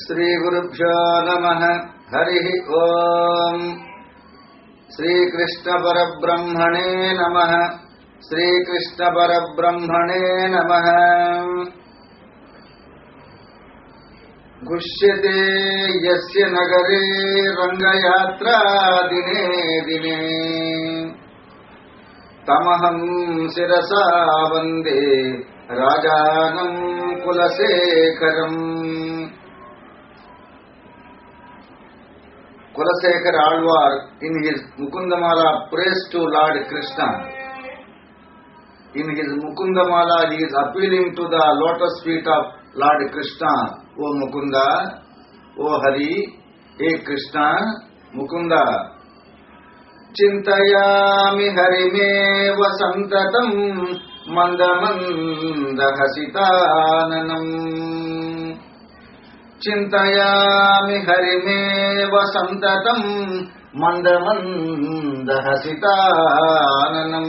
श्री गुरुभ्यो नमः। हरिः ओम्। श्रीकृष्ण परब्रह्मणे नमः। श्रीकृष्ण परब्रह्मणे नमः। गुष्यते यस्य नगरे रंगयात्रा दिने दिने तमहं शिरसा वंदे राजानं कुलशेखरम्। Kulasekara Alvar in his Mukundamala prays to Lord Krishna. In his Mukundamala he is appealing to the lotus feet of Lord Krishna. O Mukunda, O Hari, E Krishna, Mukunda. Chintayami Harime Vasantatam Mandamanda Hasitananam. Chintayami Harime Vasantatam Mandamanda Hasitananam.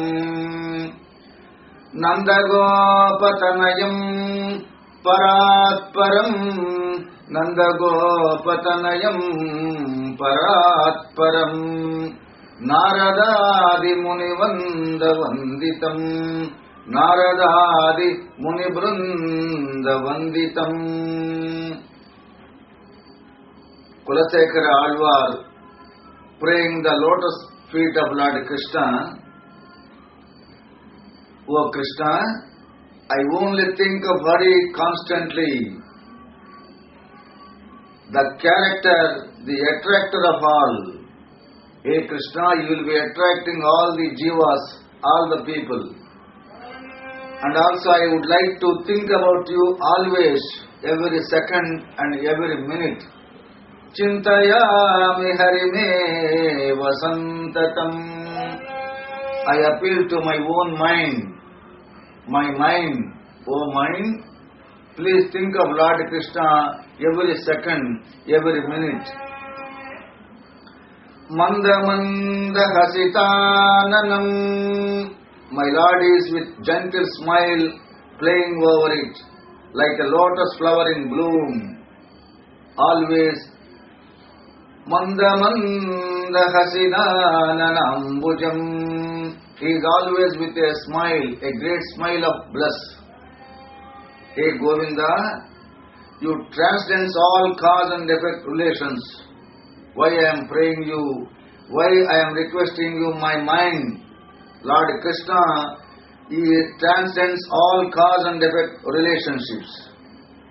Nandagopatanayam Paratparam. Nandagopatanayam Paratparam. Naradadi Munivandhavanditam. Naradadi Munibrundavanditam. Kulasekara Alvar praying the lotus feet of Lord Krishna. O Krishna, I only think of Hari constantly. The character, the attractor of all. Hey Krishna, you will be attracting all the jivas, all the people. And also I would like to think about you always, every second and every minute. Chintayami Harime Vasantatam. I appeal to my own mind. My mind, O mind, please think of Lord Krishna every second, every minute. Mandamanda Hasitananam. My Lord is with gentle smile playing over it, like a lotus flower in bloom. Always Mandamanda Hasitananambujam. He is always with a smile, a great smile of bliss. Hey Govinda, you transcend all cause and effect relations. Why I am praying you? Why I am requesting you my mind? Lord Krishna, He transcends all cause and effect relationships.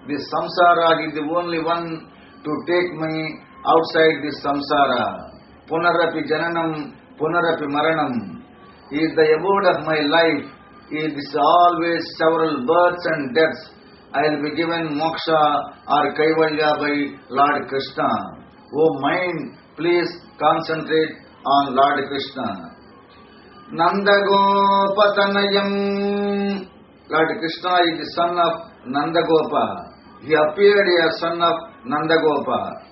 This samsara, He is the only one to take me outside this samsara. Punarapi jananam, punarapi maranam. He is the abode of my life. He is always several births and deaths. I will be given moksha or kaivalya by Lord Krishna. O mind, please concentrate on Lord Krishna. Nandagopatanayam. Lord Krishna is the son of Nandagopa. He appeared as son of Nandagopa.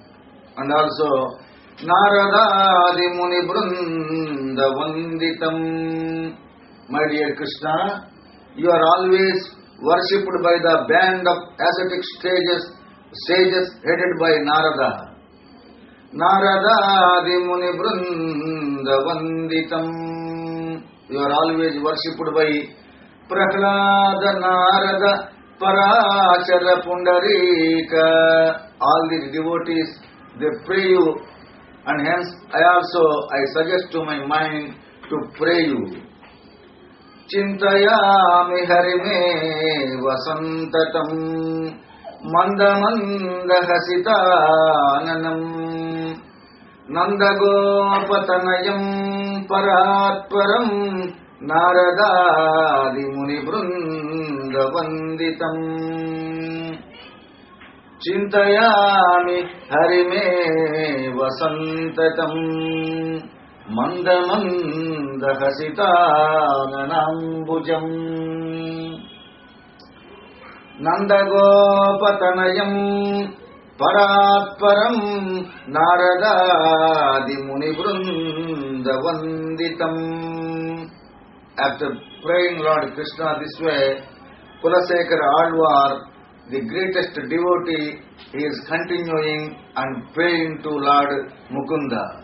And also Naradadi Munibrundavanditam. My dear Krishna, you are always worshipped by the band of ascetic sages headed by Narada. Naradadi Munibrundavanditam. You are always worshipped by Prahlada, Narada, Parachara, Pundarika. All the devotees, they pray you. And hence, I suggest to my mind to pray you. Chintayami Harime Vasantatam Mandamanda Hasitananam. Nandagopatanayam Paratparam. Naradadi Munibrundavanditam. Chintayami Harime Vasantatam Mandamanda Hasitananambujam. Nandagopatanayam Paratparam. Naradadi Munibrundavanditam. After praying Lord Krishna this way, Kulasekara Alvar the greatest devotee, he is continuing and praying to Lord Mukunda.